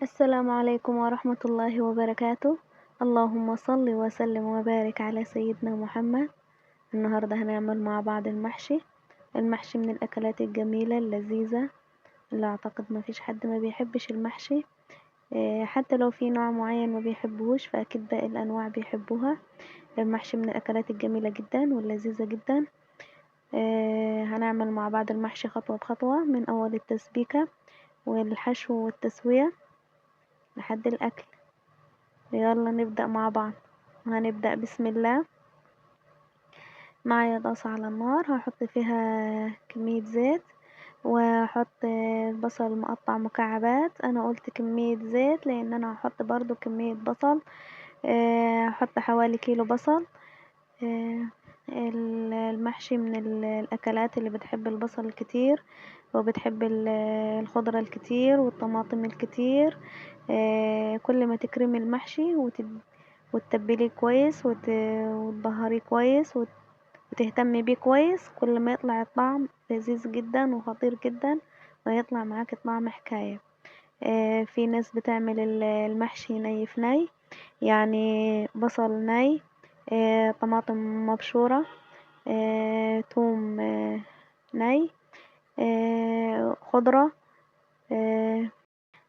السلام عليكم ورحمة الله وبركاته. اللهم صل وسلم وبارك على سيدنا محمد. النهاردة هنعمل مع بعض المحشي من الأكلات الجميلة اللذيذة اللي أعتقد ما فيش حد ما بيحبش المحشي. حتى لو في نوع معين ما بيحبهوش فأكيد باقي الأنواع بيحبوها. المحشي من الأكلات الجميلة جدا واللذيذة جدا. هنعمل مع بعض المحشي خطوة بخطوة من أول التسبيكة والحشو والتسوية لحد الأكل. يلا نبدأ مع بعض. هنبدأ بسم الله. معايا طاسة على النار هحط فيها كمية زيت وهحط البصل مقطع مكعبات. انا قلت كمية زيت لان انا هحط برضو كمية بصل. هحط حوالي كيلو بصل. المحشي من الاكلات اللي بتحب البصل الكتير وبتحب الخضرة الكتير والطماطم الكتير. كل ما تكرمي المحشي وتتبليه كويس وتبهريه كويس وتهتمي بيه كويس، كل ما يطلع الطعم لذيذ جدا وخطير جدا ويطلع معاك طعم حكاية. في ناس بتعمل المحشي ني في ني، يعني بصل ني، طماطم مبشورة، توم ني، خضرة،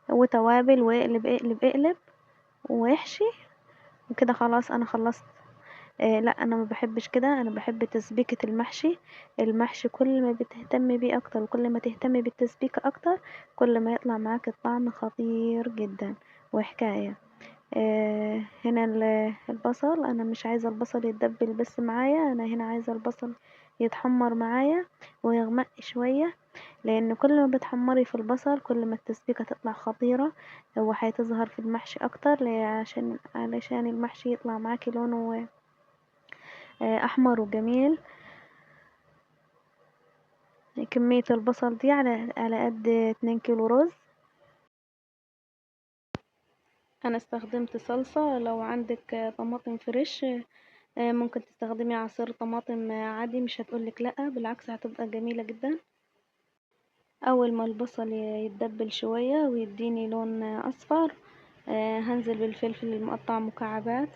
وتوابل، واقلب اقلب اقلب واحشي وكده خلاص انا خلصت. لا انا ما بحبش كده، انا بحب تسبيكة المحشي كل ما بتهتمي بيه اكتر وكل ما تهتمي بالتسبيكة اكتر كل ما يطلع معاك الطعم خطير جدا وحكاية. هنا البصل انا مش عايزة البصل يتدبل بس معايا، انا هنا عايزة البصل يتحمر معايا ويغمق شوية، لان كل ما بتحمري في البصل كل ما التسبيكة تطلع خطيرة وهتظهر في المحشي اكتر، علشان المحشي يطلع معاكي لونه احمر وجميل. كمية البصل دي على قد 2 كيلو رز. انا استخدمت صلصة، لو عندك طماطم فريش ممكن تستخدمي عصير طماطم عادي، مش هتقولك لا، بالعكس هتبقى جميلة جدا. اول ما البصل يتدبل شوية ويديني لون اصفر هنزل بالفلفل المقطع مكعبات.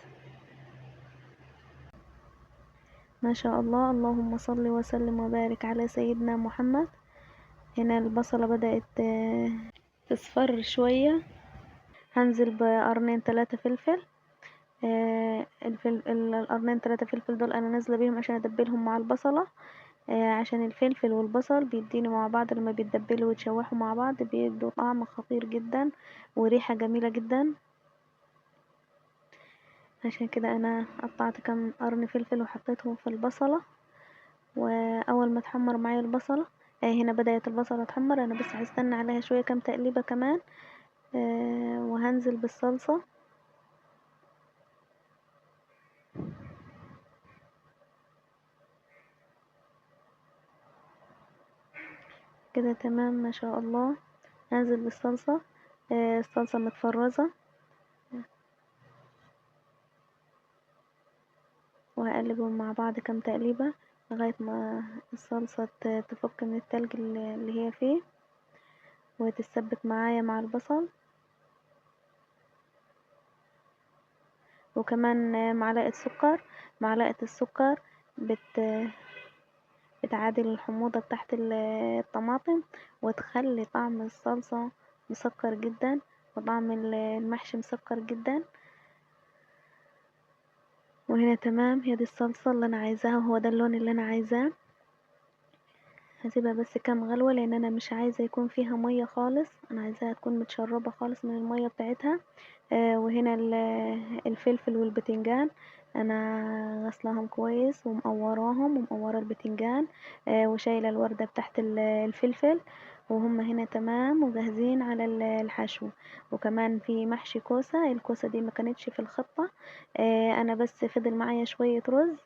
ما شاء الله، اللهم صل وسلم وبارك على سيدنا محمد. هنا البصلة بدأت تصفر شوية، هنزل بقرنين 3 فلفل. القرنين 3 فلفل دول انا نازله بيهم عشان ادبلهم مع البصله. عشان الفلفل والبصل بيدينوا مع بعض لما بيتدبلوا ويتشوحوا مع بعض بيدوا طعم خطير جدا وريحه جميله جدا. عشان كده انا قطعت كم قرن فلفل وحطيتهم في البصله. واول ما تحمر معايا البصله، هنا بدأت البصله تحمر، انا بس هستنى عليها شويه كم تقليبه كمان. وهنزل بالصلصه. كده تمام ما شاء الله. هنزل بالصلصة. الصلصة متفرزة وهقلبهم مع بعض كام تقليبة لغاية ما الصلصة تفك من التلج اللي هي فيه وتتسبك معايا مع البصل. وكمان معلقة السكر بتعادل الحموضة تحت الطماطم وتخلي طعم الصلصة مسكر جدا وطعم المحشي مسكر جدا. وهنا تمام، هي دي الصلصة اللي انا عايزاها وهو ده اللون اللي انا عايزاه. هسيبها بس كام غلوة لان انا مش عايزة يكون فيها مية خالص، انا عايزاها تكون متشربة خالص من المية بتاعتها. وهنا الفلفل والبتنجان انا غسلاهم كويس ومقوراهم ومقورة البتنجان. وشايلة الوردة بتاعت الفلفل. وهم هنا تمام وجاهزين على الحشو. وكمان في محشي كوسة، الكوسة دي ما كانتش في الخطة. انا بس فضل معايا شوية رز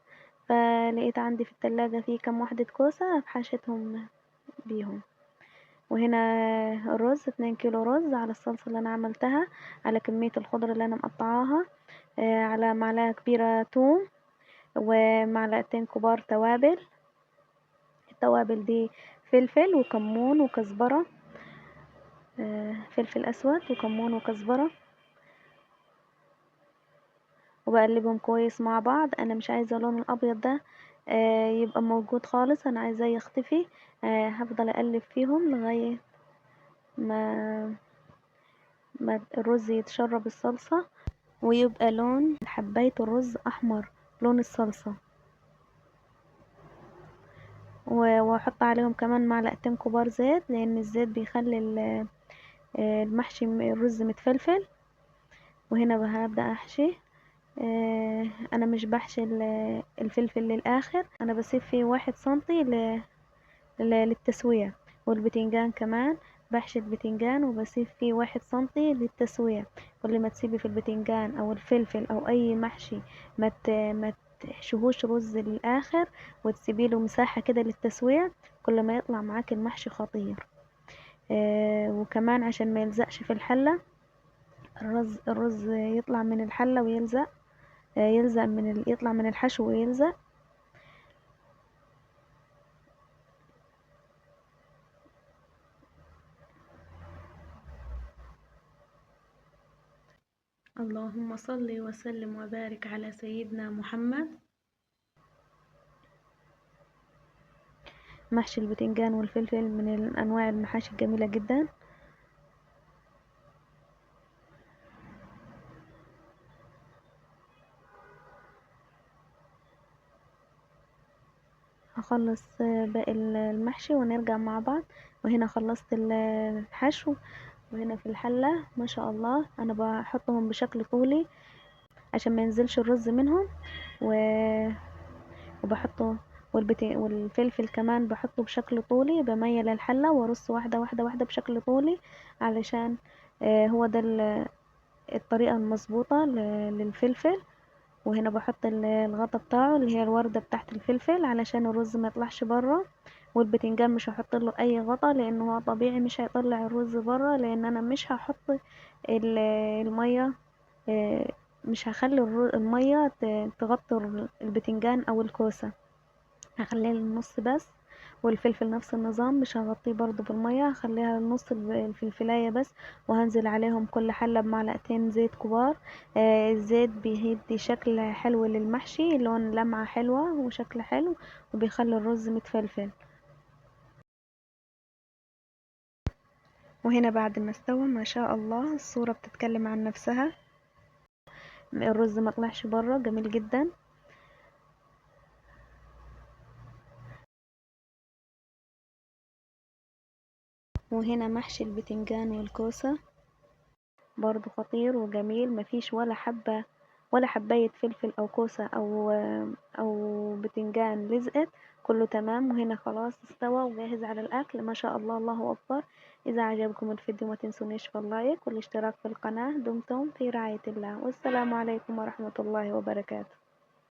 فلقيت عندي في التلاجة في كام واحدة كوسة فحشيتهم بيهم. وهنا الرز 2 كيلو رز على الصلصة اللي انا عملتها، على كمية الخضرة اللي انا مقطعاها، على معلقة كبيرة توم ومعلقتين كبار توابل. التوابل دي فلفل وكمون وكزبرة فلفل اسود وكمون وكزبرة، وبقلبهم كويس مع بعض. انا مش عايزة اللون الابيض ده يبقى موجود خالص، انا عايزاه يختفي. هفضل اقلب فيهم لغاية ما الرز يتشرب الصلصة ويبقى لون حباية الرز احمر، لون الصلصة. واحط عليهم كمان معلقتين كبار زيت، لان الزيت بيخلي المحشي الرز متفلفل. وهنا هبدأ احشي. انا مش بحشي الفلفل للاخر، انا بسيب فيه 1 سنتي للتسوية. والبتنجان كمان بحشي البتنجان وبسيب فيه 1 سنتي للتسوية. كل ما تسيبي في البتنجان او الفلفل او اي محشي ما تحشوهوش رز للاخر، وتسيبي له مساحة كده للتسوية، كل ما يطلع معاك المحشي خطير. وكمان عشان ما يلزقش في الحلة، الرز يطلع من الحلة ويلزق، يلزق يطلع من الحشو ويلزق. اللهم صل وسلم وبارك على سيدنا محمد. محشي البتنجان والفلفل من انواع المحاشي الجميلة جدا. هخلص باقي المحشي ونرجع مع بعض. وهنا خلصت الحشو، وهنا في الحلة ما شاء الله انا بحطهم بشكل طولي عشان ما ينزلش الرز منهم. و... وبحطه والفلفل كمان بحطه بشكل طولي، بميل الحلة وارص واحدة واحدة واحدة بشكل طولي، علشان هو ده الطريقة المظبوطة للفلفل. وهنا بحط الغطا بتاعه اللي هي الوردة بتاعت الفلفل علشان الرز ما يطلعش بره. والبتنجان مش هحط له اي غطا، لانه هو طبيعي مش هيطلع الرز بره، لان انا مش هحط المية. آه، مش هخلي المية تغطي البتنجان او الكوسة، هخليها للنص بس. والفلفل نفس النظام، مش هغطيه برضو بالمية، هخليها لنص الفلفلاية بس. وهنزل عليهم كل حلة بمعلقتين زيت كبار. الزيت بيدي شكل حلو للمحشي، لون لمعة حلوة وشكل حلو، وبيخلي الرز متفلفل. وهنا بعد ما استوى ما شاء الله الصورة بتتكلم عن نفسها، الرز ما طلعش بره، جميل جدا. وهنا محشي البتنجان والكوسة برضو خطير وجميل، مفيش ولا حبة ولا حباية فلفل او كوسة او بتنجان لزقت، كله تمام. وهنا خلاص استوى وجاهز على الاكل، ما شاء الله، الله اكبر. اذا عجبكم الفيديو ما تنسونيش في اللايك والاشتراك في القناة. دمتم في رعاية الله، والسلام عليكم ورحمة الله وبركاته.